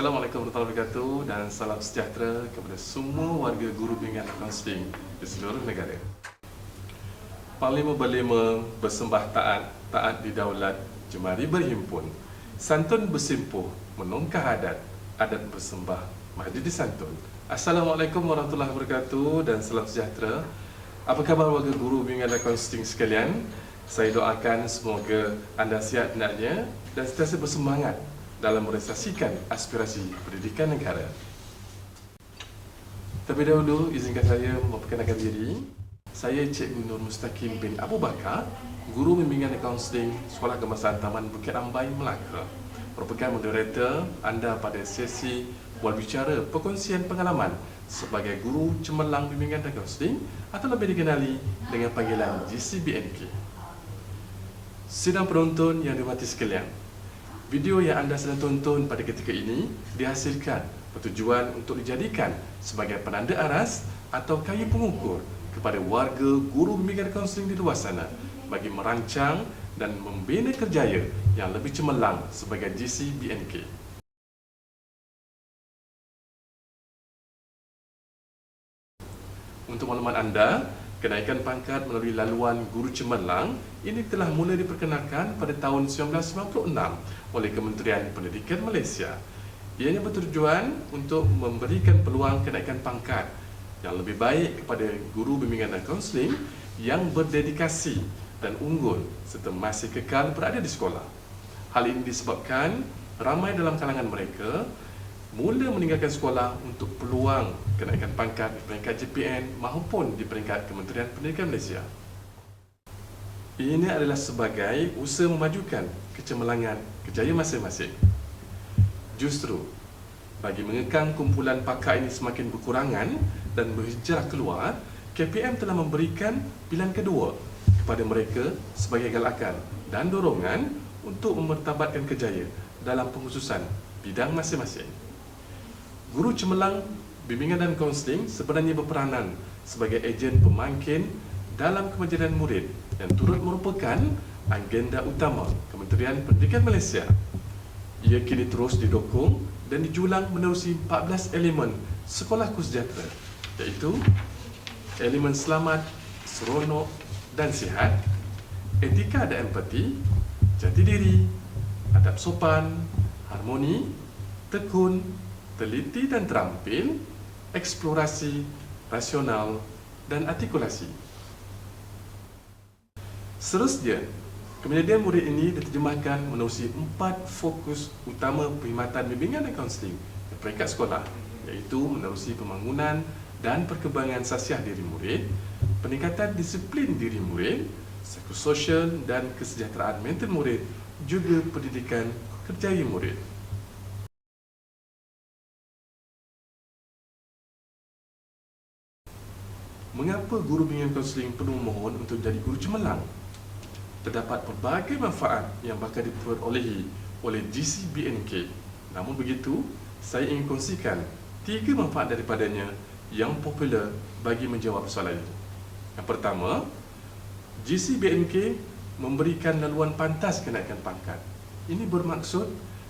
Assalamualaikum warahmatullahi wabarakatuh dan salam sejahtera kepada semua warga guru bimbingan dan kaunseling di seluruh negara. Parlimen berlima bersembah taat didaulat, jemari berhimpun, santun bersimpuh, menungkah adat bersembah, maju disantun. Assalamualaikum warahmatullahi wabarakatuh dan salam sejahtera. Apa khabar warga guru bimbingan dan kaunseling sekalian? Saya doakan semoga anda sihat hendaknya dan sentiasa bersemangat dalam merealisasikan aspirasi pendidikan negara. Terlebih dahulu, izinkan saya memperkenalkan diri. Saya Cikgu Nur Mustaqim bin Abu Bakar, Guru Bimbingan dan Kaunseling Sekolah Kebangsaan Taman Bukit Ambai, Melaka. Merupakan moderator anda pada sesi berbicara perkongsian pengalaman sebagai Guru Cemerlang Bimbingan dan Kaunseling atau lebih dikenali dengan panggilan GCBNK. Sidang penonton yang dihormati sekalian, video yang anda sedang tonton pada ketika ini dihasilkan bertujuan untuk dijadikan sebagai penanda aras atau kayu pengukur kepada warga guru bimbingan dan kaunseling di luar sana bagi merancang dan membina kerjaya yang lebih cemerlang sebagai GCBNK. Untuk maklumat anda, kenaikan pangkat melalui laluan guru cemerlang ini telah mula diperkenalkan pada tahun 1996 oleh Kementerian Pendidikan Malaysia. Ianya bertujuan untuk memberikan peluang kenaikan pangkat yang lebih baik kepada guru bimbingan dan kaunseling yang berdedikasi dan unggul serta masih kekal berada di sekolah. Hal ini disebabkan ramai dalam kalangan mereka mula meninggalkan sekolah untuk peluang kenaikan pangkat di peringkat JPN maupun di peringkat Kementerian Pendidikan Malaysia. Ini adalah sebagai usaha memajukan kecemerlangan kerjaya masing-masing. Justru, bagi mengekang kumpulan pakar ini semakin berkurangan dan berhijrah keluar, KPM telah memberikan pilihan kedua kepada mereka sebagai galakan dan dorongan untuk memertabatkan kerjaya dalam pengkhususan bidang masing-masing. Guru cemerlang bimbingan dan kaunseling sebenarnya berperanan sebagai ejen pemangkin dalam kemajuan murid yang turut merupakan agenda utama Kementerian Pendidikan Malaysia. Ia kini terus didukung dan dijulang menerusi 14 elemen sekolahku sejahtera, iaitu elemen selamat, seronok dan sihat, etika dan empati, jati diri, adab sopan, harmoni, tekun, teliti dan terampil, eksplorasi, rasional dan artikulasi. Seterusnya, kemenjadian murid ini diterjemahkan menerusi 4 fokus utama perkhidmatan bimbingan dan kaunseling di peringkat sekolah, iaitu menerusi pembangunan dan perkembangan sasiah diri murid, peningkatan disiplin diri murid, psikososial dan kesejahteraan mental murid, juga pendidikan kerjaya murid. Mengapa guru bimbingan kaunseling perlu memohon untuk jadi guru cemerlang? Terdapat pelbagai manfaat yang bakal diperolehi oleh GCBNK. Namun begitu, saya ingin kongsikan 3 manfaat daripadanya yang popular bagi menjawab soalan ini. Yang pertama, GCBNK memberikan laluan pantas kenaikan pangkat. Ini bermaksud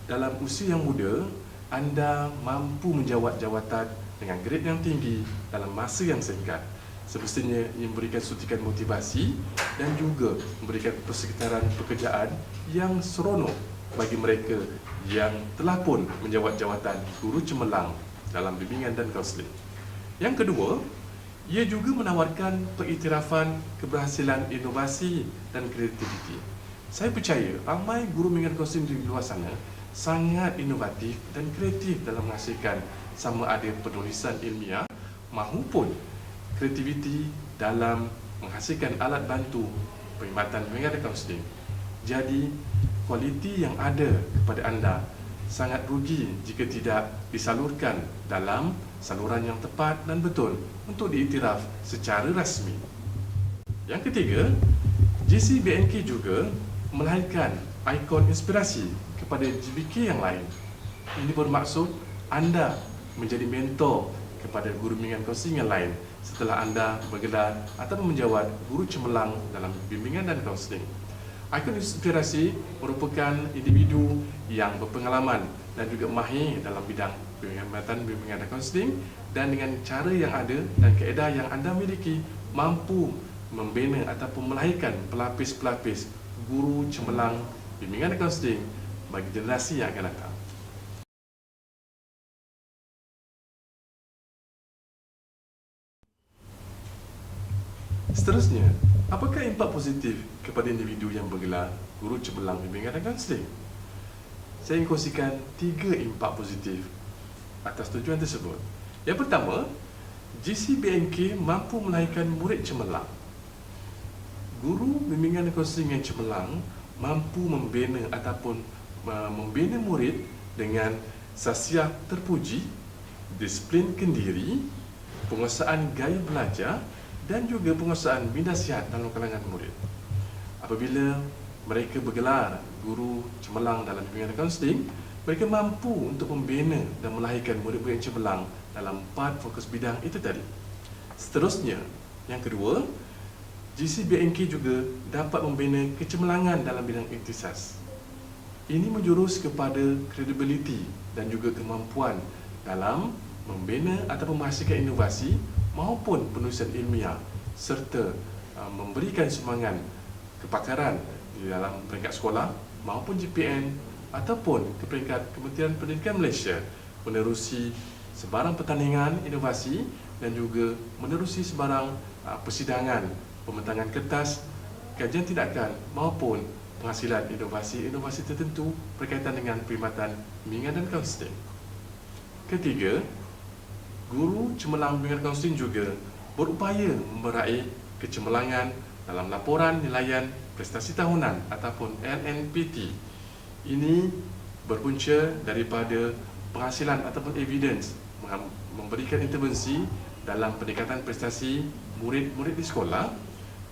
dalam usia yang muda, anda mampu menjawat jawatan dengan grade yang tinggi dalam masa yang singkat. Semestinya ia memberikan suntikan motivasi dan juga memberikan persekitaran pekerjaan yang seronok bagi mereka yang telah pun menjawat jawatan guru cemerlang dalam bimbingan dan kaunseling. Yang kedua, ia juga menawarkan pengiktirafan keberhasilan inovasi dan kreativiti. Saya percaya ramai guru bimbingan kaunseling di luar sana sangat inovatif dan kreatif dalam menghasilkan sama ada penulisan ilmiah maupun kreativiti dalam menghasilkan alat bantu perkhidmatan bimbingan dan kaunseling. Jadi, kualiti yang ada kepada anda sangat rugi jika tidak disalurkan dalam saluran yang tepat dan betul untuk diiktiraf secara rasmi. Yang ketiga, GCBNK juga melahirkan ikon inspirasi kepada GBK yang lain. Ini bermaksud anda menjadi mentor kepada guru bimbingan kaunseling yang lain setelah anda bergelar atau menjawat guru cemerlang dalam bimbingan dan kaunseling. Ikon inspirasi merupakan individu yang berpengalaman dan juga mahir dalam bidang bimbingan dan kaunseling, dan dengan cara yang ada dan kaedah yang anda miliki mampu membina ataupun melahirkan pelapis-pelapis guru cemerlang bimbingan dan kaunseling bagi generasi yang akan datang. Seterusnya, apakah impak positif kepada individu yang bergelar guru cemerlang bimbingan dan kaunseling? Saya ingin kongsikan 3 impak positif atas tujuan tersebut. Yang pertama, GCBNK mampu melahirkan murid cemerlang. Guru bimbingan dan kaunseling yang cemerlang mampu membina ataupun membina murid dengan sasiah terpuji, disiplin kendiri, penguasaan gaya belajar dan juga penguasaan minda sihat dalam kalangan murid. Apabila mereka bergelar guru cemerlang dalam bimbingan dan kaunseling, mereka mampu untuk membina dan melahirkan murid-murid yang cemerlang dalam 4 fokus bidang itu tadi. Seterusnya, yang kedua, GCBNK juga dapat membina kecemerlangan dalam bidang ikhtisas. Ini menjurus kepada kredibiliti dan juga kemampuan dalam membina ataupun menghasilkan inovasi maupun penulisan ilmiah serta memberikan sumbangan kepakaran di dalam peringkat sekolah maupun GPN ataupun ke peringkat Kementerian Pendidikan Malaysia, menerusi sebarang pertandingan inovasi dan juga menerusi sebarang persidangan pembentangan kertas, kajian tindakan maupun penghasilan inovasi-inovasi tertentu berkaitan dengan perkhidmatan bimbingan dan kaunseling. Ketiga, guru cemerlang bimbingan kaunseling juga berupaya meraih kecemerlangan dalam laporan nilaian prestasi tahunan ataupun LNPT. Ini berpunca daripada penghasilan ataupun evidence memberikan intervensi dalam peningkatan prestasi murid-murid di sekolah,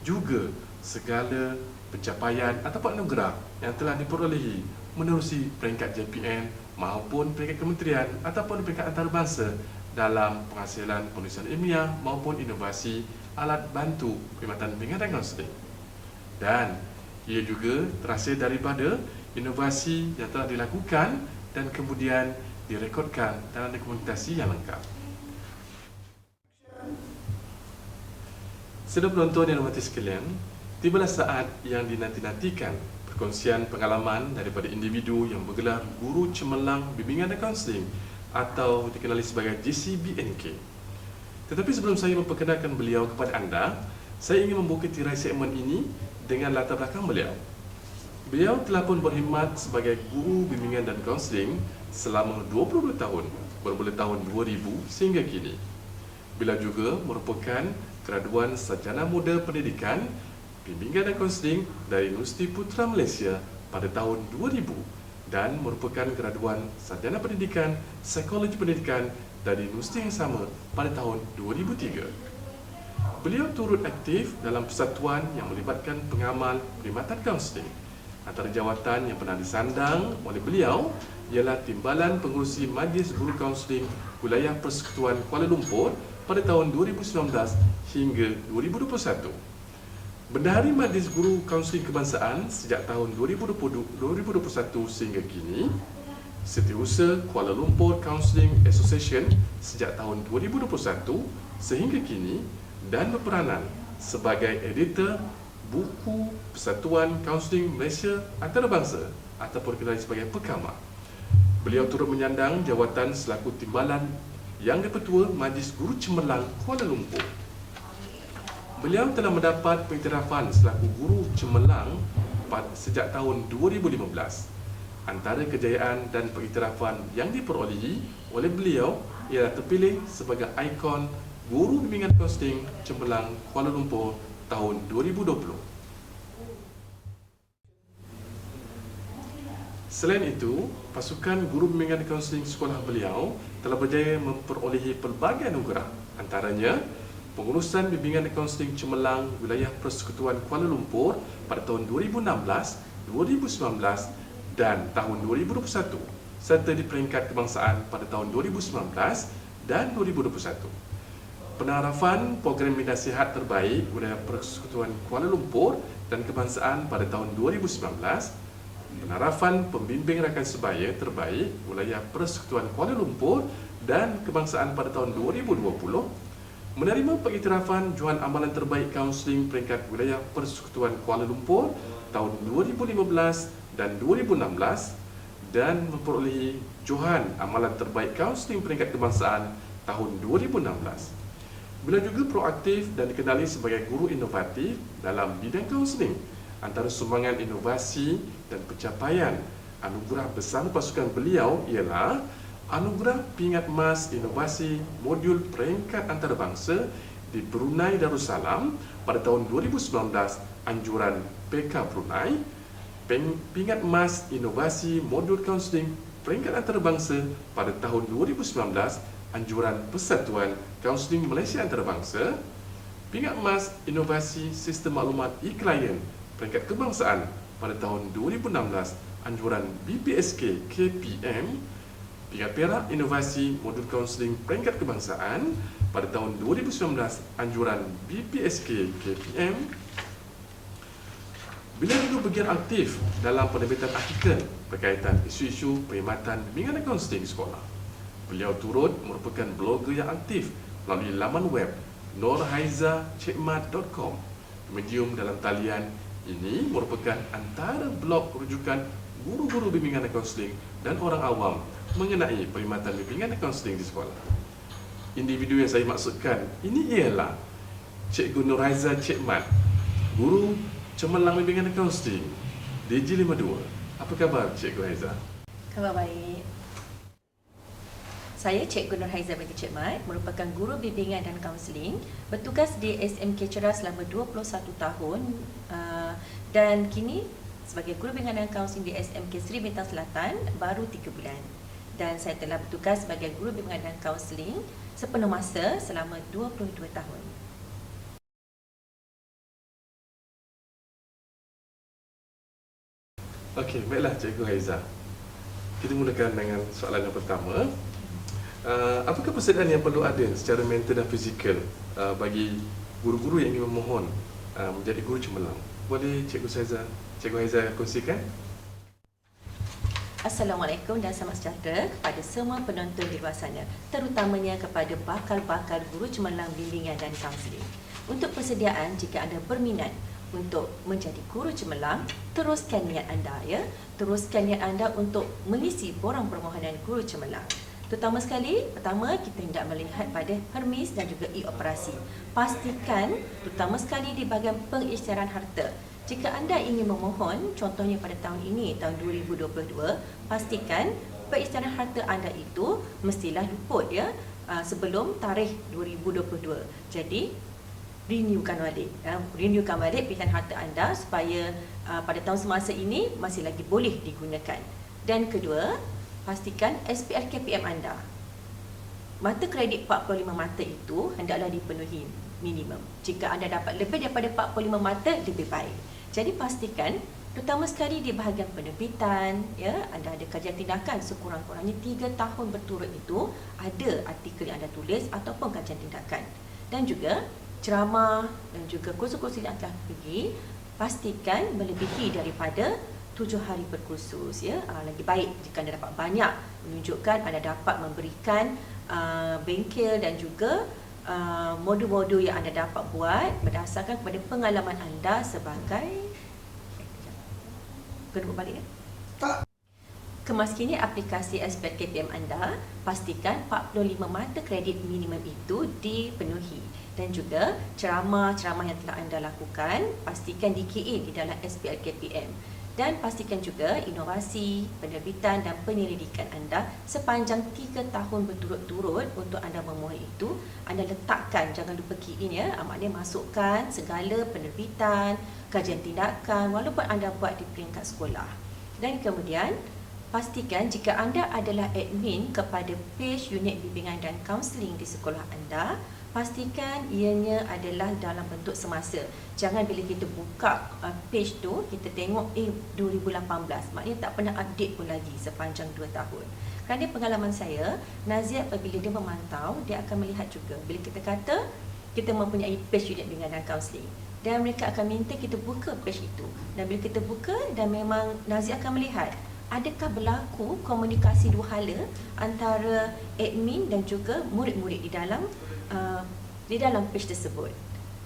juga segala pencapaian ataupun anugerah yang telah diperolehi menerusi peringkat JPN maupun peringkat kementerian ataupun peringkat antarabangsa dalam penghasilan penulisan ilmiah maupun inovasi alat bantu perkhidmatan bimbingan dan kaunseling. Dan ia juga terhasil daripada inovasi yang telah dilakukan dan kemudian direkodkan dalam dokumentasi yang lengkap. Saudara penonton yang hormati sekalian, tibalah saat yang dinanti-nantikan perkongsian pengalaman daripada individu yang bergelar guru cemerlang bimbingan dan kaunseling atau dikenali sebagai GCBNK. Tetapi sebelum saya memperkenalkan beliau kepada anda, saya ingin membuka tirai segmen ini dengan latar belakang beliau. Beliau telah pun berkhidmat sebagai guru bimbingan dan kaunseling selama 22 tahun, bermula tahun 2000 sehingga kini. Beliau juga merupakan graduan Sarjana Muda Pendidikan Bimbingan dan Kaunseling dari Universiti Putra Malaysia pada tahun 2000 dan merupakan graduan Sarjana Pendidikan Psikologi Pendidikan dari universiti yang sama pada tahun 2003. Beliau turut aktif dalam persatuan yang melibatkan pengamal perkhidmatan kaunseling. Antara jawatan yang pernah disandang oleh beliau ialah Timbalan Pengurusi Majlis Guru Kaunseling Wilayah Persekutuan Kuala Lumpur pada tahun 2019 hingga 2021. Bendahari Majlis Guru Kaunseling Kebangsaan sejak tahun 2021 sehingga kini, Setiausaha Kuala Lumpur Counselling Association sejak tahun 2021 sehingga kini, dan berperanan sebagai editor buku Persatuan Kaunseling Malaysia Antarabangsa ataupun dikenali sebagai PEKAMA. Beliau turut menyandang jawatan selaku Timbalan Yang di-Pertua Majlis Guru Cemerlang Kuala Lumpur. Beliau telah mendapat pengiktirafan selaku guru cemerlang sejak tahun 2015. Antara kejayaan dan pengiktirafan yang diperolehi oleh beliau ialah terpilih sebagai ikon guru bimbingan kaunseling cemerlang Kuala Lumpur tahun 2020. Selain itu, pasukan guru bimbingan kaunseling sekolah beliau telah berjaya memperolehi pelbagai anugerah, antaranya pengurusan bimbingan dan kaunseling cemerlang Wilayah Persekutuan Kuala Lumpur pada tahun 2016, 2019 dan tahun 2021, serta di peringkat kebangsaan pada tahun 2019 dan 2021. penarafan program media sihat terbaik Wilayah Persekutuan Kuala Lumpur dan Kebangsaan pada tahun 2019, penarafan pembimbing rakan sebaya terbaik Wilayah Persekutuan Kuala Lumpur dan Kebangsaan pada tahun 2020, menerima pengiktirafan Johan Amalan Terbaik Kaunseling peringkat Wilayah Persekutuan Kuala Lumpur tahun 2015 dan 2016 dan memperolehi Johan Amalan Terbaik Kaunseling peringkat Kebangsaan tahun 2016. Beliau juga proaktif dan dikenali sebagai guru inovatif dalam bidang kaunseling. Antara sumbangan inovasi dan pencapaian anugerah bersama pasukan beliau ialah Anugerah Pingat Emas Inovasi Modul Peringkat Antarabangsa di Brunei Darussalam pada tahun 2019 anjuran PK Brunei, Pingat Emas Inovasi Modul Kaunseling Peringkat Antarabangsa pada tahun 2019 anjuran Persatuan Kaunseling Malaysia Antarabangsa, Pingat Emas Inovasi Sistem Maklumat e-Client Peringkat Kebangsaan pada tahun 2016 anjuran BPSK KPM, Pingat Perak Inovasi Modul Kaunseling Peringkat Kebangsaan pada tahun 2019 anjuran BPSK KPM. Beliau juga bergiat aktif dalam penerbitan artikel berkaitan isu-isu perkhidmatan bimbingan dan kaunseling sekolah. Beliau turut merupakan blogger yang aktif melalui laman web norhaizacekmat.com. Medium dalam talian ini merupakan antara blog rujukan guru-guru bimbingan dan kaunseling dan orang awam mengenai perkhidmatan bimbingan dan kaunseling di sekolah. Individu yang saya maksudkan ini ialah Cikgu Norhaiza Cekmat, guru Cemerlang Bimbingan dan Kaunseling DG52. Apa khabar Cikgu Haiza? Khabar baik. Saya Cikgu Norhaiza binti Cekmat, merupakan guru bimbingan dan kaunseling, bertugas di SMK Ceras selama 21 tahun dan kini sebagai guru bimbingan dan kaunseling di SMK Seri Bintang Selatan baru 3 bulan. Dan saya telah bertugas sebagai guru bimbingan dan kaunseling sepenuh masa selama 22 tahun. Okey, baiklah Cikgu Haiza. Kita mulakan dengan soalan yang pertama. Apakah persediaan yang perlu ada secara mental dan fizikal bagi guru-guru yang ingin memohon menjadi guru cemerlang? Boleh Cikgu Haiza kongsikan? Assalamualaikum dan selamat sejahtera kepada semua penonton di luar sana, terutamanya kepada bakal-bakal guru cemerlang bimbingan dan kaunseling. Untuk persediaan, jika anda berminat untuk menjadi guru cemerlang, teruskan niat anda ya. Teruskan niat anda untuk mengisi borang permohonan guru cemerlang. Terutama sekali, pertama kita hendak melihat pada permis dan juga e-operasi. Pastikan terutama sekali di bahagian pengisytiharan harta. Jika anda ingin memohon, contohnya pada tahun ini, tahun 2022, pastikan pengisytiharan harta anda itu mestilah luput ya sebelum tarikh 2022. Jadi renewkan balik pilihan harta anda supaya pada tahun semasa ini masih lagi boleh digunakan. Dan kedua, pastikan SPR KPM anda. Mata kredit 45 mata itu hendaklah dipenuhi minimum. Jika anda dapat lebih daripada 45 mata, lebih baik. Jadi pastikan terutama sekali di bahagian penerbitan ya, anda ada kajian tindakan sekurang-kurangnya 3 tahun berturut itu ada artikel yang anda tulis ataupun kajian tindakan. Dan juga ceramah dan juga kursus-kursus yang telah pergi, pastikan melebihi daripada 7 hari berkursus ya. Lagi baik jika anda dapat banyak, menunjukkan anda dapat memberikan bengkel dan juga modul-modul yang anda dapat buat berdasarkan kepada pengalaman anda sebagai kena balik ya? Kemas kini aplikasi SPR KPM anda, pastikan 45 mata kredit minimum itu dipenuhi. Dan juga ceramah-ceramah yang telah anda lakukan, pastikan di-key di dalam SPR KPM. Dan pastikan juga inovasi, penerbitan dan penyelidikan anda sepanjang 3 tahun berturut-turut untuk anda memohon itu, anda letakkan, jangan lupa key in ya, maknanya masukkan segala penerbitan, kajian tindakan walaupun anda buat di peringkat sekolah. Dan kemudian pastikan jika anda adalah admin kepada page unit bimbingan dan kaunseling di sekolah anda, pastikan ianya adalah dalam bentuk semasa. Jangan bila kita buka page tu, kita tengok 2018, maknanya tak pernah update pun lagi sepanjang 2 tahun. Kerana pengalaman saya, Nazia apabila dia memantau, dia akan melihat juga bila kita kata kita mempunyai page unit bimbingan dan kaunseling, dan mereka akan minta kita buka page itu. Dan bila kita buka, dan memang Nazia akan melihat adakah berlaku komunikasi dua hala antara admin dan juga murid-murid di dalam page tersebut.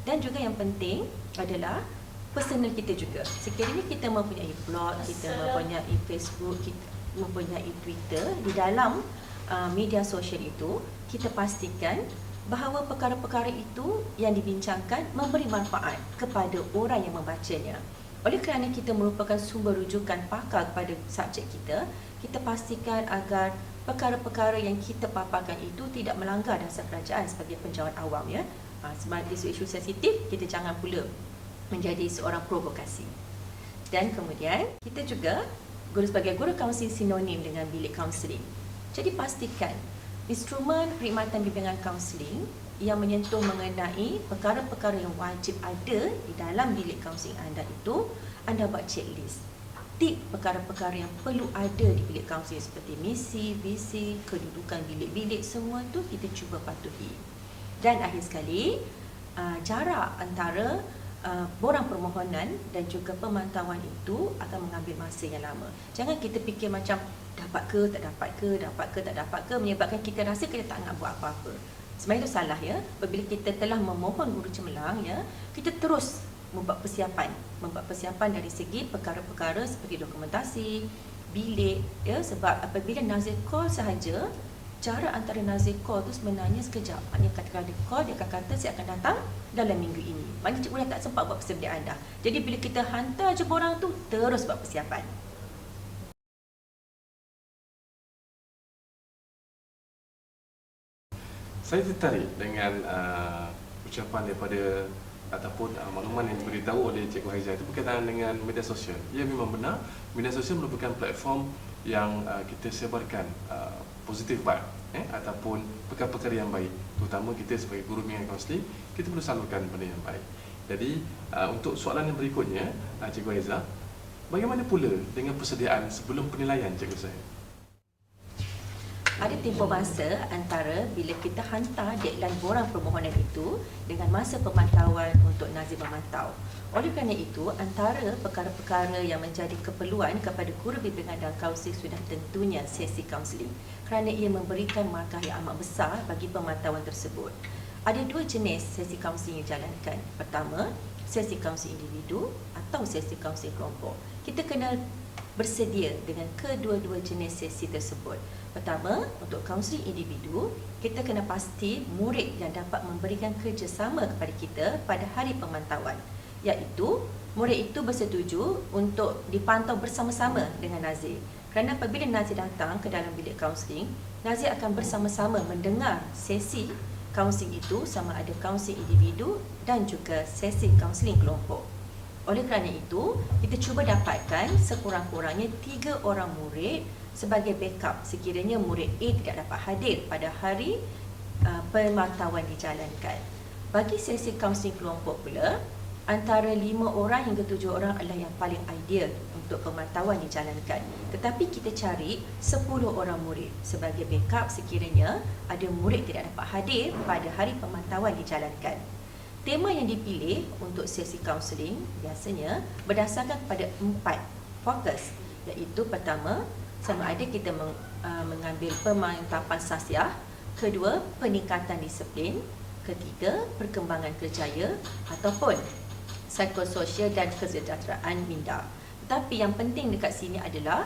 Dan juga yang penting adalah personal kita juga. Sekiranya kita mempunyai blog, kita mempunyai Facebook, kita mempunyai Twitter, di dalam media sosial itu, kita pastikan bahawa perkara-perkara itu yang dibincangkan memberi manfaat kepada orang yang membacanya. Oleh kerana kita merupakan sumber rujukan pakar kepada subjek kita, kita pastikan agar perkara-perkara yang kita paparkan itu tidak melanggar dasar kerajaan sebagai penjawat awam, ya. Sebagai isu-isu sensitif, kita jangan pula menjadi seorang provokasi. Dan kemudian kita juga sebagai guru kaunseling sinonim dengan bilik kaunseling. Jadi pastikan instrumen perkhidmatan bimbingan kaunseling yang menyentuh mengenai perkara-perkara yang wajib ada di dalam bilik kaunseling anda itu, anda buat checklist. Tip perkara-perkara yang perlu ada di bilik kaunseling seperti misi, visi, kedudukan bilik-bilik, semua tu kita cuba patuhi. Dan akhir sekali, jarak antara borang permohonan dan juga pemantauan itu akan mengambil masa yang lama. Jangan kita fikir macam dapat ke tak dapat ke, dapat ke tak dapat ke, menyebabkan kita rasa kita tak nak buat apa-apa. Sebenarnya itu salah, ya. Apabila kita telah memohon guru cemerlang, ya, kita terus membuat persiapan dari segi perkara-perkara seperti dokumentasi, bilik, ya, sebab apabila Nazir call sahaja, jarak antara Nazir call tu sebenarnya sekejap. Maknanya katakan dia call, dia akan kata saya akan datang dalam minggu ini. Maknanya cikgu dah tak sempat buat persediaan dah. Jadi bila kita hantar je borang tu, terus buat persiapan. Saya tertarik dengan ucapan daripada ataupun makluman yang diberitahu oleh Cikgu Haizah itu berkaitan dengan media sosial. Ya, memang benar, media sosial merupakan platform yang kita sebarkan positif vibe, ataupun perkara-perkara yang baik. Terutama kita sebagai guru bimbingan kaunseling, kita perlu salurkan benda yang baik. Jadi untuk soalan yang berikutnya, Cikgu Haizah, bagaimana pula dengan persediaan sebelum penilaian, Cikgu saya? Ada tempoh masa antara bila kita hantar deadline borang permohonan itu dengan masa pemantauan untuk Nazir memantau. Oleh kerana itu, antara perkara-perkara yang menjadi keperluan kepada guru bimbingan dan kaunseling sudah tentunya sesi kaunseling, kerana ia memberikan markah yang amat besar bagi pemantauan tersebut. Ada dua jenis sesi kaunseling yang dijalankan. Pertama, sesi kaunseling individu atau sesi kaunseling kelompok. Kita kena bersedia dengan kedua-dua jenis sesi tersebut. Pertama, untuk kaunseling individu, kita kena pasti murid yang dapat memberikan kerjasama kepada kita pada hari pemantauan, iaitu murid itu bersetuju untuk dipantau bersama-sama dengan Nazir. Kerana apabila Nazir datang ke dalam bilik kaunseling, Nazir akan bersama-sama mendengar sesi kaunseling itu, sama ada kaunseling individu dan juga sesi kaunseling kelompok. Oleh kerana itu, kita cuba dapatkan sekurang-kurangnya 3 orang murid sebagai backup sekiranya murid A tidak dapat hadir pada hari pemantauan dijalankan. Bagi sesi kaunseling kelompok pula, antara 5 orang hingga 7 orang adalah yang paling ideal untuk pemantauan dijalankan. Tetapi kita cari 10 orang murid sebagai backup sekiranya ada murid tidak dapat hadir pada hari pemantauan dijalankan. Tema yang dipilih untuk sesi kaunseling biasanya berdasarkan kepada 4 fokus, iaitu pertama, sama ada kita mengambil pemantapan sasiah, kedua, peningkatan disiplin, ketiga, perkembangan kerjaya ataupun psikososial dan kesejahteraan minda. Tetapi yang penting dekat sini adalah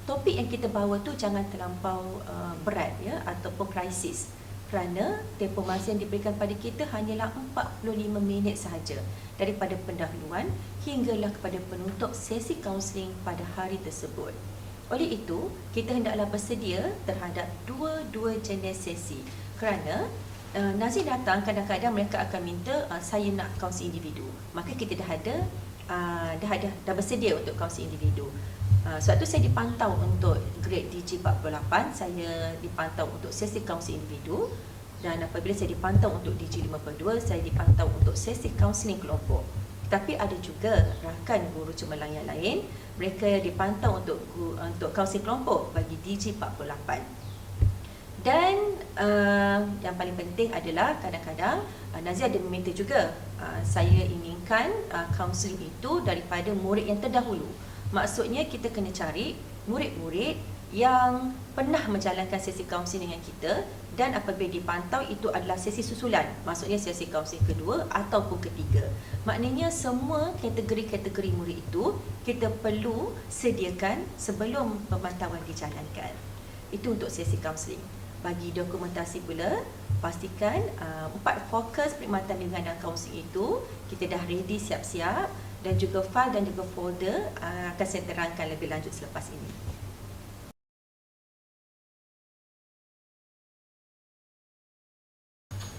topik yang kita bawa tu jangan terlampau berat, ya, ataupun krisis. Kerana tempoh masa yang diberikan pada kita hanyalah 45 minit sahaja daripada pendahuluan hinggalah kepada penutup sesi kaunseling pada hari tersebut. Oleh itu, kita hendaklah bersedia terhadap dua jenis sesi. Kerana Nazir datang, kadang-kadang mereka akan minta saya nak kaunseling individu. Maka kita dah bersedia untuk kaunseling individu. Sebab tu saya dipantau untuk grade DG 48, saya dipantau untuk sesi kaunseling individu. Dan apabila saya dipantau untuk DG52, saya dipantau untuk sesi kaunseling kelompok. Tapi ada juga rakan guru cemerlang yang lain, mereka dipantau untuk kaunseling kelompok bagi DG48. Dan yang paling penting adalah kadang-kadang Nazir ada meminta juga saya inginkan kaunseling itu daripada murid yang terdahulu. Maksudnya kita kena cari murid-murid yang pernah menjalankan sesi kaunseling dengan kita, dan apabila dipantau itu adalah sesi susulan, maksudnya sesi kaunseling kedua ataupun ketiga. Maknanya semua kategori-kategori murid itu kita perlu sediakan sebelum pemantauan dijalankan. Itu untuk sesi kaunseling. Bagi dokumentasi pula, pastikan 4 fokus perkhidmatan bimbingan dan kaunseling itu kita dah ready siap-siap, dan juga file dan juga folder akan saya terangkan lebih lanjut selepas ini.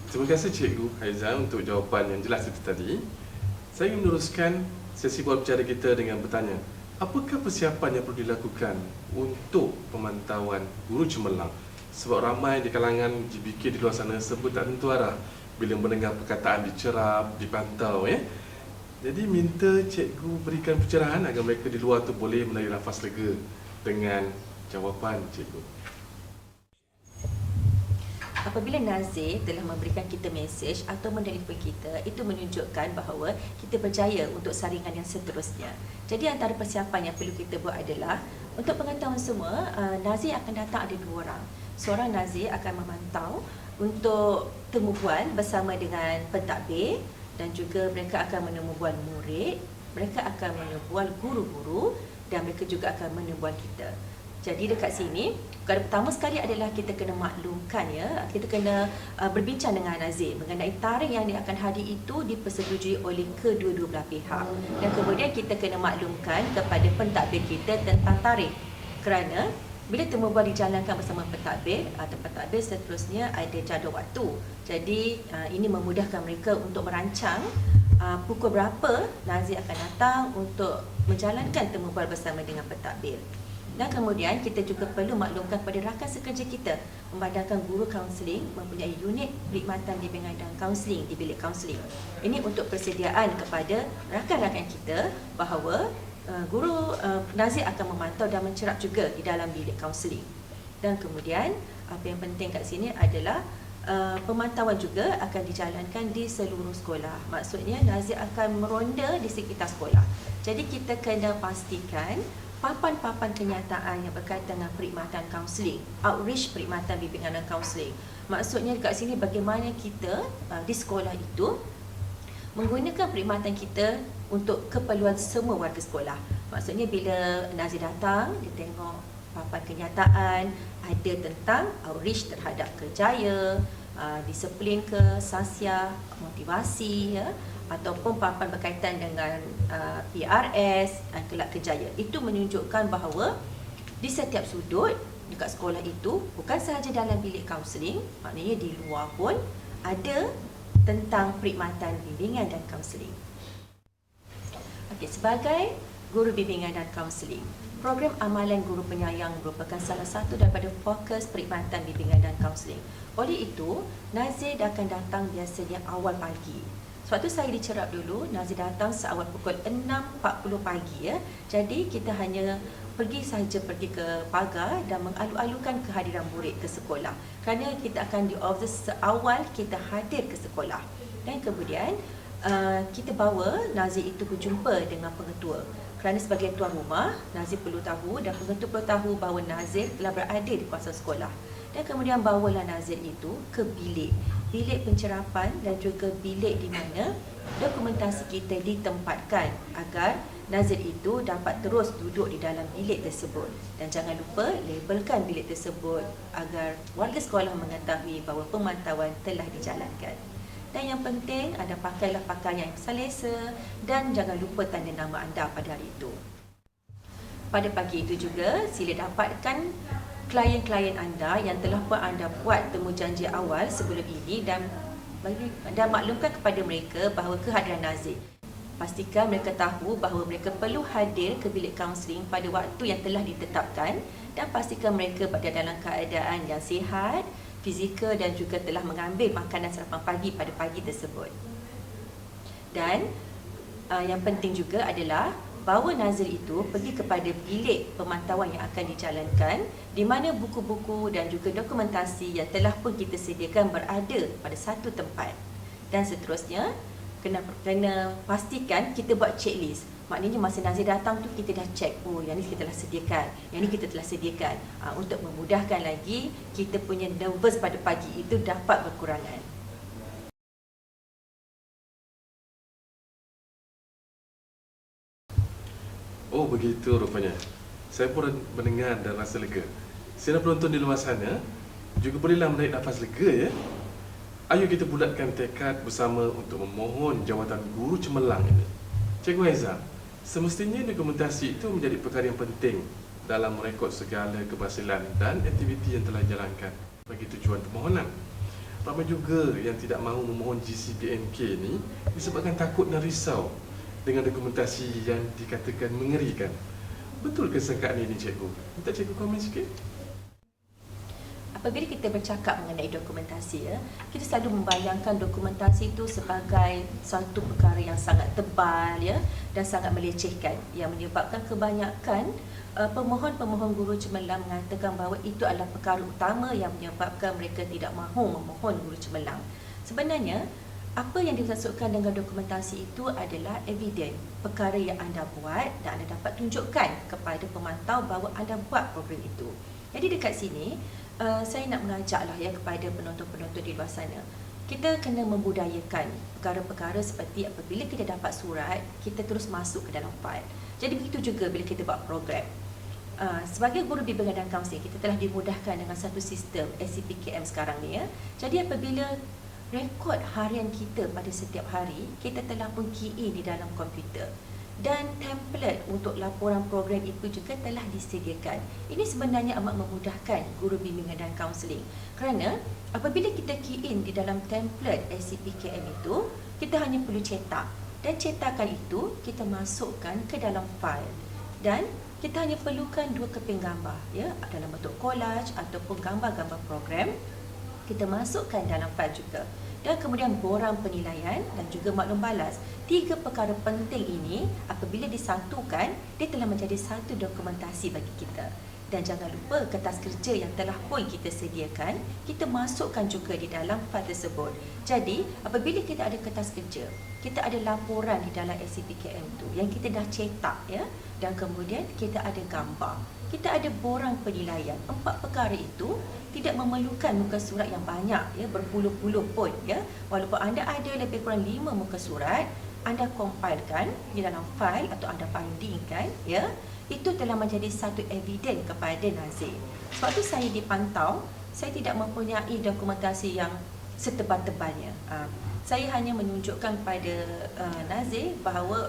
Terima kasih Cikgu Haizan untuk jawapan yang jelas itu tadi. Saya ingin meneruskan sesi bual bicara kita dengan bertanya, apakah persiapan yang perlu dilakukan untuk pemantauan guru cemerlang? Sebab ramai di kalangan GBK di luar sana sebut tak tentu arah bila mendengar perkataan dicerap, dipantau. Jadi minta Cikgu berikan pencerahan agar mereka di luar tu boleh menarik nafas lega dengan jawapan Cikgu. Apabila Nazir telah memberikan kita mesej atau menelefon kita, itu menunjukkan bahawa kita berjaya untuk saringan yang seterusnya. Jadi antara persiapan yang perlu kita buat adalah, untuk pengetahuan semua, Nazir akan datang ada 2 orang. Seorang Nazir akan memantau untuk temu bual bersama dengan pentadbir, dan juga mereka akan menemu bual murid, mereka akan menemu bual guru-guru, dan mereka juga akan menemu bual kita. Jadi dekat sini, perkara pertama sekali adalah kita kena maklumkan, kita kena berbincang dengan Nazir mengenai tarikh yang dia akan hadir itu dipersetujui oleh kedua-dua belah pihak. Dan kemudian kita kena maklumkan kepada pentadbir kita tentang tarikh. Kerana bila temu bual dijalankan bersama pentadbir, pentadbir seterusnya ada jadual waktu. Jadi ini memudahkan mereka untuk merancang pukul berapa Nazir akan datang untuk menjalankan temu bual bersama dengan pentadbir. Dan kemudian kita juga perlu maklumkan kepada rakan sekerja kita, memandangkan guru kaunseling mempunyai unit perkhidmatan bimbingan dan kaunseling di bilik kaunseling. Ini untuk persediaan kepada rakan-rakan kita bahawa guru Nazir akan memantau dan mencerap juga di dalam bilik kaunseling. Dan kemudian apa yang penting kat sini adalah pemantauan juga akan dijalankan di seluruh sekolah. Maksudnya Nazir akan meronda di sekitar sekolah. Jadi kita kena pastikan papan-papan kenyataan yang berkaitan dengan perkhidmatan kaunseling, outreach perkhidmatan bimbingan dan kaunseling. Maksudnya dekat sini bagaimana kita di sekolah itu menggunakan perkhidmatan kita untuk keperluan semua warga sekolah. Maksudnya bila Nazir datang, dia tengok papan kenyataan, ada tentang outreach terhadap kerjaya, disiplin ke, sasiah, motivasi, ataupun papan berkaitan dengan PRS, kelak kerjaya. Itu menunjukkan bahawa di setiap sudut dekat sekolah itu, bukan sahaja dalam bilik kaunseling, maknanya di luar pun ada tentang perkhidmatan bimbingan dan kaunseling. Okey, sebagai guru bimbingan dan kaunseling, program amalan guru penyayang merupakan salah satu daripada fokus perkhidmatan bimbingan dan kaunseling. Oleh itu, Nazir akan datang biasanya awal pagi. Sebab tu saya dicerap dulu, Nazir datang seawal pukul 6.40 pagi. Jadi kita hanya pergi ke pagar dan mengalu-alukan kehadiran murid ke sekolah. Kerana kita akan di-observe seawal kita hadir ke sekolah. Dan kemudian kita bawa Nazir itu berjumpa dengan pengetua. Kerana sebagai tuan rumah, Nazir perlu tahu dan pengetua perlu tahu bahawa Nazir telah berada di kawasan sekolah. Dan kemudian bawalah Nazir itu ke bilik pencerapan dan juga bilik di mana dokumentasi kita ditempatkan agar Nazir itu dapat terus duduk di dalam bilik tersebut. Dan jangan lupa labelkan bilik tersebut agar warga sekolah mengetahui bahawa pemantauan telah dijalankan. Dan yang penting, anda pakailah pakaian yang selesa dan jangan lupa tanda nama anda pada hari itu. Pada pagi itu juga, sila dapatkan klien-klien anda yang telah anda buat temu janji awal sebelum ini dan maklumkan kepada mereka bahawa kehadiran Nazir. Pastikan mereka tahu bahawa mereka perlu hadir ke bilik kaunseling pada waktu yang telah ditetapkan dan pastikan mereka berada dalam keadaan yang sihat, fizikal dan juga telah mengambil makanan sarapan pagi pada pagi tersebut. Dan yang penting juga adalah bawa nazir itu pergi kepada bilik pemantauan yang akan dijalankan, di mana buku-buku dan juga dokumentasi yang telah pun kita sediakan berada pada satu tempat. Dan seterusnya, kena pastikan kita buat checklist. Maknanya masa nazir datang tu kita dah check, oh yang ni kita telah sediakan, yang ni kita telah sediakan, untuk memudahkan lagi kita punya nervous pada pagi itu dapat berkurangan. Oh begitu rupanya. Saya pun mendengar dan rasa lega. Sina penonton di luar sana juga bolehlah menaik nafas lega ya. Ayo kita bulatkan tekad bersama untuk memohon jawatan guru cemerlang ini. Cikgu Aizam, semestinya dokumentasi itu menjadi perkara yang penting dalam merekod segala keberhasilan dan aktiviti yang telah dijalankan bagi tujuan permohonan. Ramai juga yang tidak mahu memohon GCPNK ini disebabkan takut dan risau dengan dokumentasi yang dikatakan mengerikan. Betul ke sangkaan ini, cikgu? Minta cikgu komen sikit. Apabila kita bercakap mengenai dokumentasi, kita selalu membayangkan dokumentasi itu sebagai satu perkara yang sangat tebal dan sangat melecehkan, yang menyebabkan kebanyakan pemohon-pemohon guru cemerlang mengatakan bahawa itu adalah perkara utama yang menyebabkan mereka tidak mahu memohon guru cemerlang. Sebenarnya, apa yang dimaksudkan dengan dokumentasi itu adalah evidence, perkara yang anda buat dan anda dapat tunjukkan kepada pemantau bahawa anda buat program itu. Jadi dekat sini, saya nak mengajaklah kepada penonton-penonton di luar sana. Kita kena membudayakan perkara-perkara seperti apabila kita dapat surat, kita terus masuk ke dalam file. Jadi begitu juga bila kita buat program. Sebagai guru bimbingan dan kaunseling, kita telah dimudahkan dengan satu sistem SCPKM sekarang ni Jadi apabila rekod harian kita pada setiap hari, kita telah pun key in di dalam komputer. Dan template untuk laporan program itu juga telah disediakan. Ini sebenarnya amat memudahkan guru bimbingan dan kaunseling. Kerana apabila kita key in di dalam template SCPKM itu, kita hanya perlu cetak. Dan cetakan itu kita masukkan ke dalam file. Dan kita hanya perlukan 2 keping gambar dalam bentuk collage ataupun gambar-gambar program. Kita masukkan dalam file juga. Dan kemudian borang penilaian dan juga maklum balas. 3 perkara penting ini apabila disatukan, dia telah menjadi satu dokumentasi bagi kita. Dan jangan lupa kertas kerja yang telah pun kita sediakan, kita masukkan juga di dalam file tersebut. Jadi apabila kita ada kertas kerja, kita ada laporan di dalam SCPKM tu yang kita dah cetak dan kemudian kita ada gambar. Kita ada borang penilaian. 4 perkara itu tidak memerlukan muka surat yang banyak berpuluh-puluh pun Walaupun anda ada lebih kurang 5 muka surat, anda compilekan di dalam file atau anda bindingkan itu telah menjadi satu evidence kepada nazir. Sebab tu saya dipantau, saya tidak mempunyai dokumentasi yang setebal-tebalnya. Saya hanya menunjukkan kepada nazir bahawa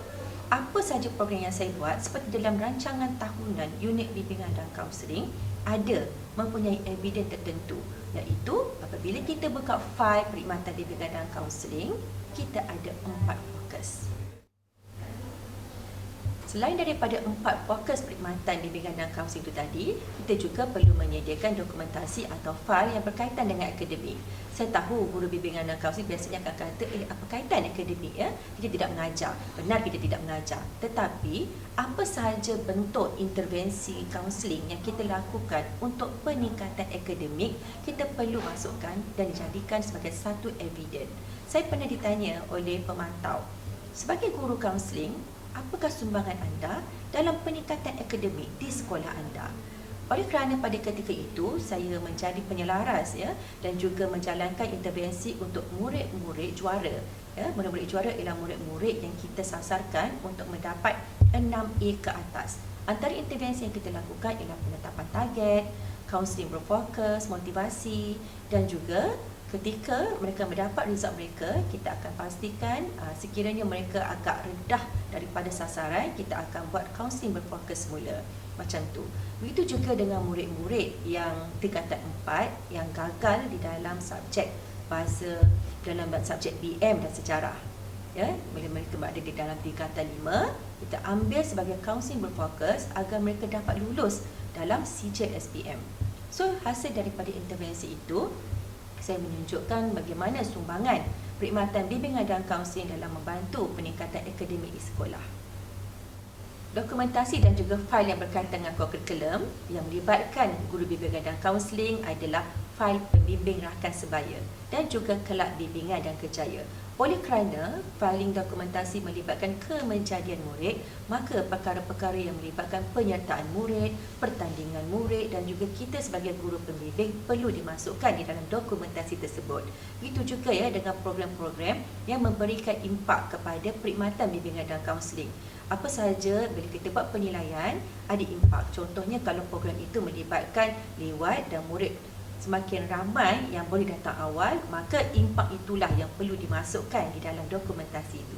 apa saja program yang saya buat seperti dalam rancangan tahunan unit bimbingan dan kaunseling ada mempunyai evidence tertentu, iaitu apabila kita buka fail perkhidmatan bimbingan dan kaunseling, kita ada 4 fokus. Selain daripada 4 fokus perkhidmatan bimbingan dan kaunseling itu tadi, kita juga perlu menyediakan dokumentasi atau fail yang berkaitan dengan akademik. Saya tahu guru bimbingan dan kaunseling biasanya akan kata, apa kaitan akademik kita tidak mengajar. Benar, kita tidak mengajar. Tetapi, apa sahaja bentuk intervensi kaunseling yang kita lakukan untuk peningkatan akademik, kita perlu masukkan dan dijadikan sebagai satu evidence. Saya pernah ditanya oleh pemantau, sebagai guru kaunseling, apakah sumbangan anda dalam peningkatan akademik di sekolah anda? Oleh kerana pada ketika itu saya menjadi penyelaras dan juga menjalankan intervensi untuk murid-murid juara. Murid-murid juara ialah murid-murid yang kita sasarkan untuk mendapat 6A ke atas. Antara intervensi yang kita lakukan ialah penetapan target, kaunseling berfokus, motivasi dan juga ketika mereka mendapat result mereka, kita akan pastikan sekiranya mereka agak rendah daripada sasaran, kita akan buat kaunseling berfokus semula. Macam tu. Begitu juga dengan murid-murid yang tingkatan 4 yang gagal di dalam subjek bahasa, dalam subjek BM dan sejarah. Bila mereka berada di dalam tingkatan 5, kita ambil sebagai kaunseling berfokus agar mereka dapat lulus dalam CJ SPM. So, hasil daripada intervensi itu, Saya menunjukkan bagaimana sumbangan perkhidmatan bimbingan dan kaunseling dalam membantu peningkatan akademik di sekolah. Dokumentasi dan juga fail yang berkaitan dengan kurikulum yang melibatkan guru bimbingan dan kaunseling adalah fail pembimbing rakan sebaya dan juga kelab bimbingan dan kerjaya. Oleh kerana filing dokumentasi melibatkan kemenjadian murid, maka perkara-perkara yang melibatkan penyertaan murid, pertandingan murid dan juga kita sebagai guru pembimbing perlu dimasukkan di dalam dokumentasi tersebut. Itu juga ya dengan program-program yang memberikan impak kepada perkhidmatan bimbingan dan kaunseling. Apa sahaja bila kita buat penilaian ada impak. Contohnya kalau program itu melibatkan lewat dan murid semakin ramai yang boleh datang awal, maka impak itulah yang perlu dimasukkan di dalam dokumentasi itu.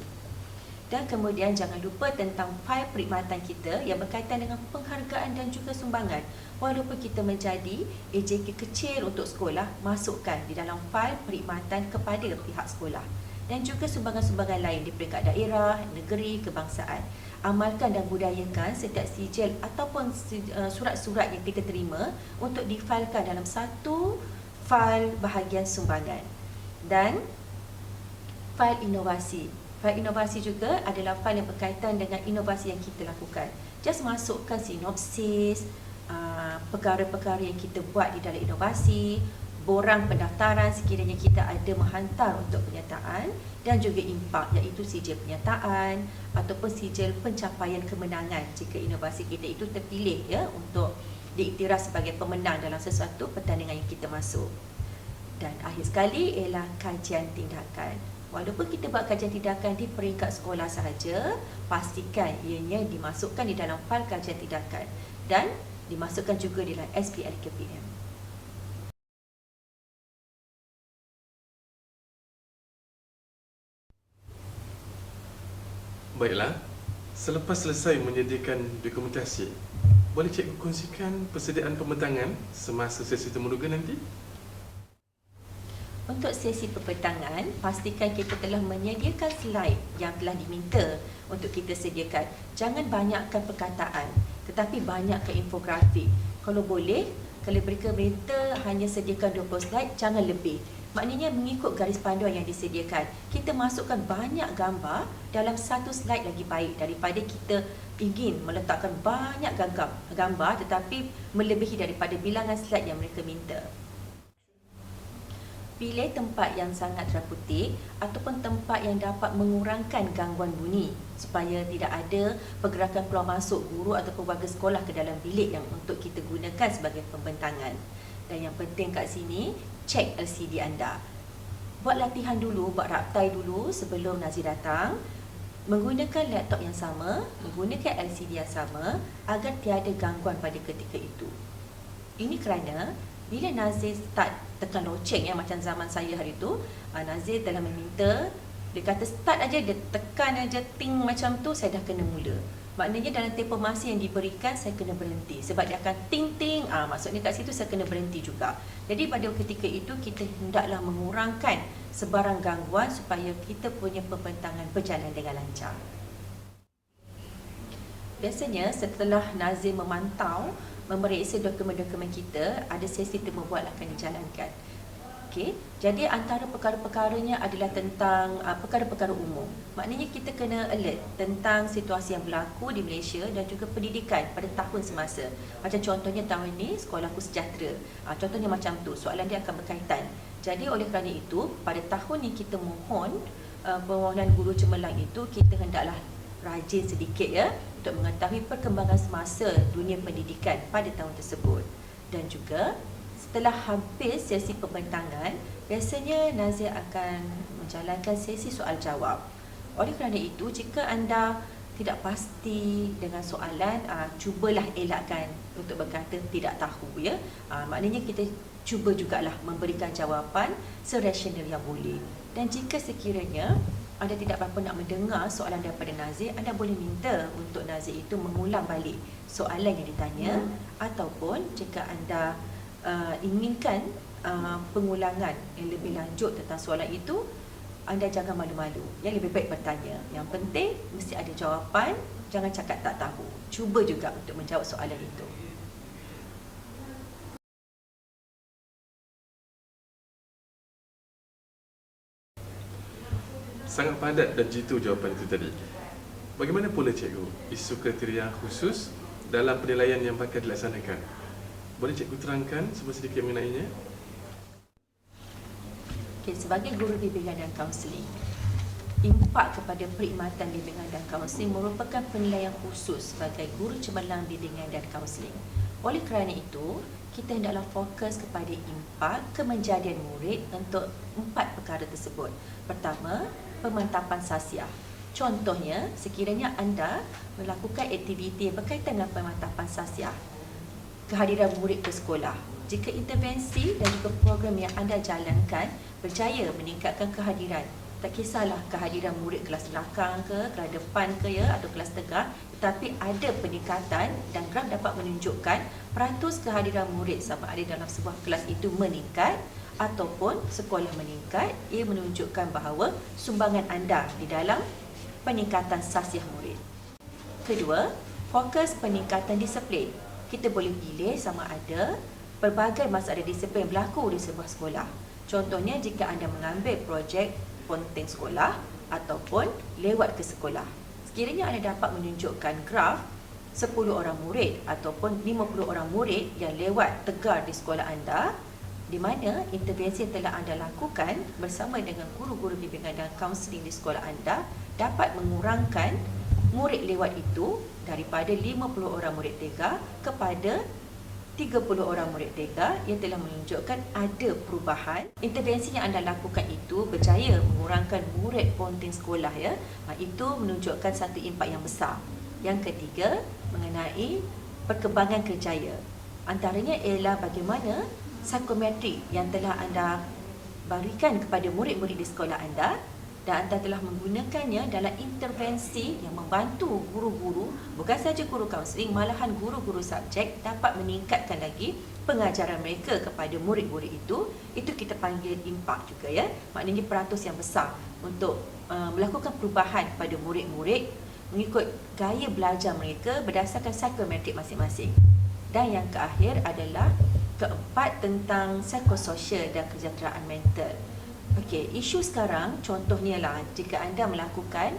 Dan kemudian jangan lupa tentang fail perkhidmatan kita yang berkaitan dengan penghargaan dan juga sumbangan. Walaupun kita menjadi AJK kecil untuk sekolah, masukkan di dalam fail perkhidmatan kepada pihak sekolah. Dan juga sumbangan-sumbangan lain di peringkat daerah, negeri, kebangsaan. Amalkan dan budayakan setiap sijil ataupun surat-surat yang kita terima untuk difailkan dalam satu fail bahagian sumbangan. Dan fail inovasi. Fail inovasi juga adalah fail yang berkaitan dengan inovasi yang kita lakukan. Just masukkan sinopsis, perkara-perkara yang kita buat di dalam inovasi, borang pendaftaran sekiranya kita ada menghantar untuk penyertaan, dan juga impak iaitu sijil penyertaan ataupun sijil pencapaian kemenangan jika inovasi kita itu terpilih ya untuk diiktiraf sebagai pemenang dalam sesuatu pertandingan yang kita masuk. Dan akhir sekali ialah kajian tindakan. Walaupun kita buat kajian tindakan di peringkat sekolah sahaja, pastikan ianya dimasukkan di dalam fail kajian tindakan dan dimasukkan juga di dalam SPLKPM. Baiklah, selepas selesai menyediakan dokumentasi, boleh cikgu kongsikan persediaan pembentangan semasa sesi temuduga nanti? Untuk sesi pembentangan, pastikan kita telah menyediakan slide yang telah diminta untuk kita sediakan. Jangan banyakkan perkataan, tetapi banyakkan infografik. Kalau boleh, kalau berita hanya sediakan 20 slide, jangan lebih. Maknanya mengikut garis panduan yang disediakan. Kita masukkan banyak gambar dalam satu slide lagi baik daripada kita ingin meletakkan banyak gambar tetapi melebihi daripada bilangan slide yang mereka minta. Pilih tempat yang sangat terakutik ataupun tempat yang dapat mengurangkan gangguan bunyi supaya tidak ada pergerakan keluar masuk guru ataupun warga sekolah ke dalam bilik yang untuk kita gunakan sebagai pembentangan. Dan yang penting kat sini, cek LCD anda. Buat latihan dulu, buat raptai dulu sebelum Nazir datang. Menggunakan laptop yang sama, menggunakan LCD yang sama agar tiada gangguan pada ketika itu. Ini kerana bila Nazir start tekan loceng ya macam zaman saya hari itu, Nazir dalam meminta, dia kata start aja, dia tekan aja ting macam tu, saya dah kena mula. Maknanya dalam tempoh masa yang diberikan saya kena berhenti sebab dia akan ting-ting, maksudnya kat situ saya kena berhenti juga. Jadi pada ketika itu kita hendaklah mengurangkan sebarang gangguan supaya kita punya pembentangan berjalan dengan lancar. Biasanya setelah Nazir memantau, memeriksa dokumen-dokumen kita, ada sesi temu bual akan dijalankan. Okey, jadi antara perkara-perkaranya adalah tentang perkara-perkara umum. Maknanya kita kena alert tentang situasi yang berlaku di Malaysia dan juga pendidikan pada tahun semasa. Macam contohnya tahun ini Sekolahku Sejahtera. Contohnya macam tu, soalan dia akan berkaitan. Jadi oleh kerana itu, pada tahun yang kita mohon permohonan guru cemerlang itu, kita hendaklah rajin sedikit ya untuk mengetahui perkembangan semasa dunia pendidikan pada tahun tersebut. Dan juga setelah habis sesi pembentangan, biasanya Nazir akan menjalankan sesi soal jawab. Oleh kerana itu, jika anda tidak pasti dengan soalan, cubalah elakkan untuk berkata tidak tahu ya. Maknanya kita cuba jugalah memberikan jawapan serasional yang boleh. Dan jika sekiranya anda tidak berapa nak mendengar soalan daripada Nazir, anda boleh minta untuk Nazir itu mengulang balik soalan yang ditanya, ataupun jika anda inginkan pengulangan yang lebih lanjut tentang soalan itu, anda jangan malu-malu. Yang lebih baik bertanya. Yang penting mesti ada jawapan, jangan cakap tak tahu. Cuba juga untuk menjawab soalan itu. Sangat padat dan jitu jawapan itu tadi. Bagaimana pula cikgu isu kriteria khusus dalam penilaian yang bakal dilaksanakan? Boleh cikgu terangkan sedikit mengenainya? Okay, sebagai guru bimbingan dan kaunseling, impak kepada perkhidmatan bimbingan dan kaunseling merupakan penilaian khusus sebagai guru cemerlang bimbingan dan kaunseling. Oleh kerana itu, kita hendaklah fokus kepada impak kemenjadian murid untuk 4 perkara tersebut. Pertama, pemantapan sasiah. Contohnya, sekiranya anda melakukan aktiviti yang berkaitan dengan pemantapan sasiah, kehadiran murid ke sekolah, jika intervensi dan juga program yang anda jalankan berjaya meningkatkan kehadiran, tak kisahlah kehadiran murid kelas belakang ke, kelas depan ke atau kelas tengah, tetapi ada peningkatan dan graf dapat menunjukkan peratus kehadiran murid sama ada dalam sebuah kelas itu meningkat ataupun sekolah meningkat, ia menunjukkan bahawa sumbangan anda di dalam peningkatan sasiah murid. Kedua, fokus peningkatan disiplin. Kita boleh pilih sama ada pelbagai masalah disiplin berlaku di sebuah sekolah. Contohnya jika anda mengambil projek konten sekolah ataupun lewat ke sekolah. Sekiranya anda dapat menunjukkan graf 10 orang murid ataupun 50 orang murid yang lewat tegar di sekolah anda, di mana intervensi yang telah anda lakukan bersama dengan guru-guru bimbingan dan kaunseling di sekolah anda dapat mengurangkan murid lewat itu daripada 50 orang murid tegar kepada 30 orang murid tega, yang telah menunjukkan ada perubahan. Intervensi yang anda lakukan itu berjaya mengurangkan murid ponting sekolah ya. Itu menunjukkan satu impak yang besar. Yang ketiga, mengenai perkembangan kerjaya. Antaranya ialah bagaimana psikometrik yang telah anda berikan kepada murid-murid di sekolah anda, dan anda telah menggunakannya dalam intervensi yang membantu guru-guru, bukan sahaja guru kaunseling, malahan guru-guru subjek dapat meningkatkan lagi pengajaran mereka kepada murid-murid itu kita panggil impak juga ya. Maknanya peratus yang besar untuk melakukan perubahan pada murid-murid mengikut gaya belajar mereka berdasarkan psikometrik masing-masing. Dan yang terakhir adalah keempat tentang psikososial dan kesejahteraan mental. Okey, isu sekarang contohnya lah jika anda melakukan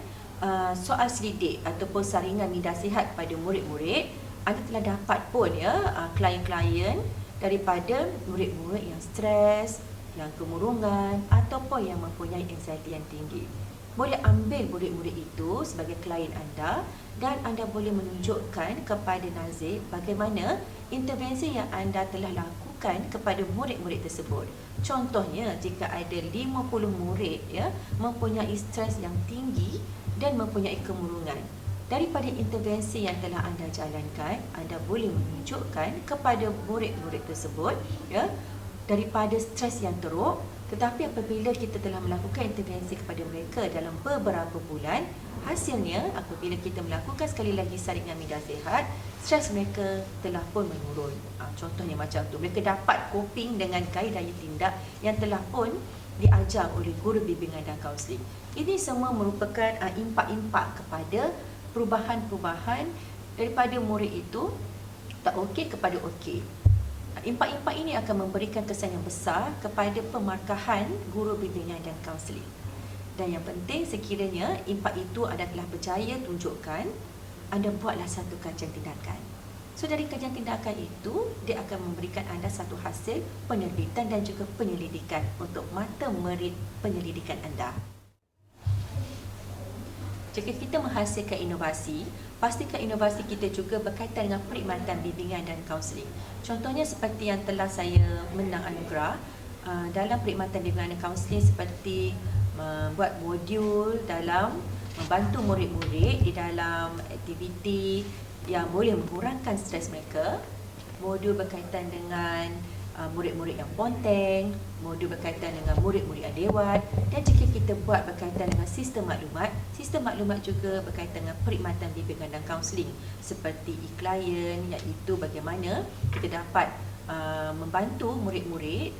soal selidik ataupun saringan minda sihat pada murid-murid, anda telah dapat pun ya klien-klien daripada murid-murid yang stres, yang kemurungan ataupun yang mempunyai anxiety yang tinggi. Boleh ambil murid-murid itu sebagai klien anda dan anda boleh menunjukkan kepada Nazir bagaimana intervensi yang anda telah lakukan kepada murid-murid tersebut. Contohnya, jika ada 50 murid ya mempunyai stres yang tinggi dan mempunyai kemurungan, daripada intervensi yang telah anda jalankan, anda boleh menunjukkan kepada murid-murid tersebut ya daripada stres yang teruk. Tetapi apabila kita telah melakukan intervensi kepada mereka dalam beberapa bulan, hasilnya apabila kita melakukan sekali lagi saringan minda sihat, stres mereka telah pun menurun. Contohnya macam tu, mereka dapat coping dengan gaya daya tindak yang telah pun diajar oleh guru bimbingan dan kaunseling. Ini semua merupakan impak-impak kepada perubahan-perubahan daripada murid itu tak okey kepada okey. Impak-impak ini akan memberikan kesan yang besar kepada pemarkahan guru bimbingan dan kaunseling. Dan yang penting, sekiranya impak itu anda telah berjaya tunjukkan, anda buatlah satu kajian tindakan. So dari kajian tindakan itu, dia akan memberikan anda satu hasil penerbitan dan juga penyelidikan untuk mata merit penyelidikan anda. Jika kita menghasilkan inovasi, pastikan inovasi kita juga berkaitan dengan perkhidmatan bimbingan dan kaunseling. Contohnya seperti yang telah saya menang anugerah dalam perkhidmatan bimbingan dan kaunseling, seperti membuat modul dalam membantu murid-murid di dalam aktiviti yang boleh mengurangkan stres mereka, modul berkaitan dengan murid-murid yang ponteng, modul berkaitan dengan murid-murid yang lewat, dan jika kita buat berkaitan dengan sistem maklumat juga berkaitan dengan perkhidmatan bimbingan dan kaunseling seperti e-client, iaitu bagaimana kita dapat membantu murid-murid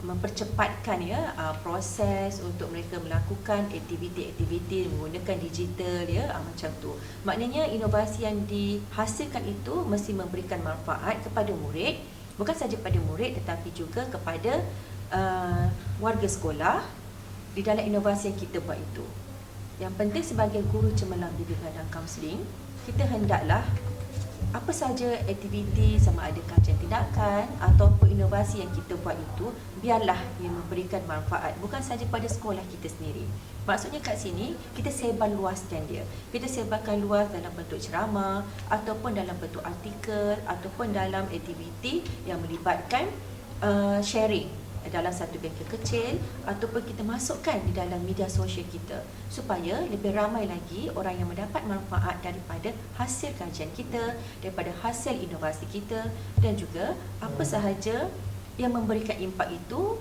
mempercepatkan ya proses untuk mereka melakukan aktiviti-aktiviti menggunakan digital ya macam tu. Maknanya inovasi yang dihasilkan itu mesti memberikan manfaat kepada murid, bukan saja pada murid tetapi juga kepada warga sekolah di dalam inovasi yang kita buat itu. Yang penting sebagai guru cemerlang bimbingan dan kaunseling, kita hendaklah apa saja aktiviti, sama ada kajian tindakan ataupun inovasi yang kita buat itu, biarlah ia memberikan manfaat bukan saja pada sekolah kita sendiri. Maksudnya kat sini kita sebar luaskan dia. Kita sebarkan luas dalam bentuk ceramah ataupun dalam bentuk artikel ataupun dalam aktiviti yang melibatkan sharing dalam satu bengkel kecil ataupun kita masukkan di dalam media sosial kita supaya lebih ramai lagi orang yang mendapat manfaat daripada hasil kajian kita, daripada hasil inovasi kita, dan juga apa sahaja yang memberikan impak itu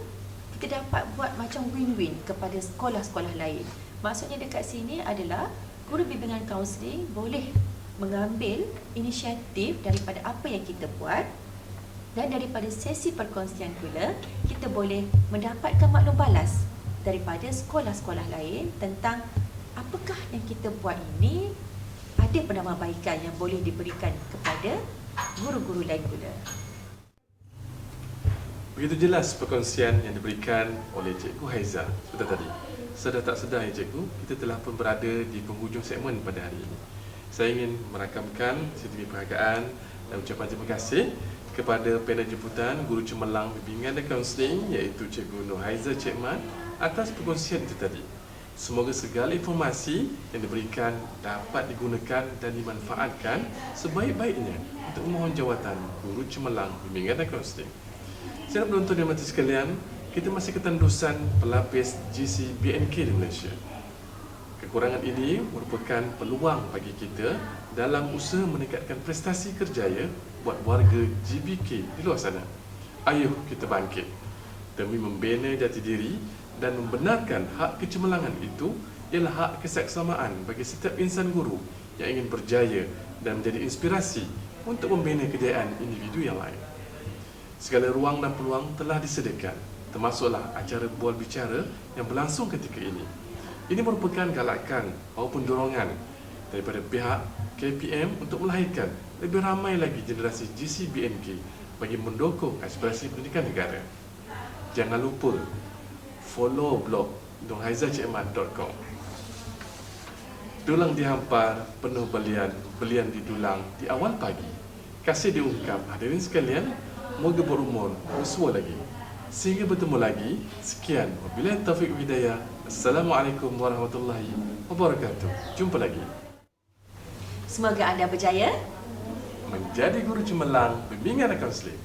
kita dapat buat macam win-win kepada sekolah-sekolah lain. Maksudnya dekat sini adalah guru bimbingan kaunseling boleh mengambil inisiatif daripada apa yang kita buat, dan daripada sesi perkongsian pula kita boleh mendapatkan maklum balas daripada sekolah-sekolah lain tentang apakah yang kita buat ini ada penambahbaikan yang boleh diberikan kepada guru-guru lain pula. Begitu jelas perkongsian yang diberikan oleh Cikgu Haiza sebentar tadi. Sedar tak sedar ya Cikgu, kita telah pun berada di penghujung segmen pada hari ini. Saya ingin merakamkan sedikit penghargaan dan ucapan terima kasih kepada panel jemputan Guru Cemerlang Bimbingan dan Kaunseling iaitu Cikgu Nur Haiza Cik Mat atas perkongsian itu tadi. Semoga segala informasi yang diberikan dapat digunakan dan dimanfaatkan sebaik-baiknya untuk memohon jawatan Guru Cemerlang Bimbingan dan Kaunseling. Saudara penonton dan mati sekalian, kita masih ketandusan pelapis GCBNK di Malaysia. Kekurangan ini merupakan peluang bagi kita dalam usaha meningkatkan prestasi kerjaya buat warga GBK di luar sana. Ayuh kita bangkit demi membina jati diri dan membenarkan hak kecemerlangan itu ialah hak keseksamaan bagi setiap insan guru yang ingin berjaya dan menjadi inspirasi untuk membina kejayaan individu yang lain. Segala ruang dan peluang telah disediakan, termasuklah acara bual bicara yang berlangsung ketika ini. Ini merupakan galakan maupun dorongan daripada pihak KPM untuk melahirkan lebih ramai lagi generasi GCBNK bagi mendukung aspirasi pendidikan negara. Jangan lupa follow blog nurhaizachikmat.com. Dulang dihampar penuh belian didulang di awal pagi. Kasih diungkap hadirin sekalian, moga berumur bersua lagi. Sehingga bertemu lagi, sekian. Wabillahi taufiq wal hidayah. Assalamualaikum warahmatullahi wabarakatuh. Jumpa lagi. Semoga anda berjaya Menjadi guru cemerlang bimbingan dan kaunseling.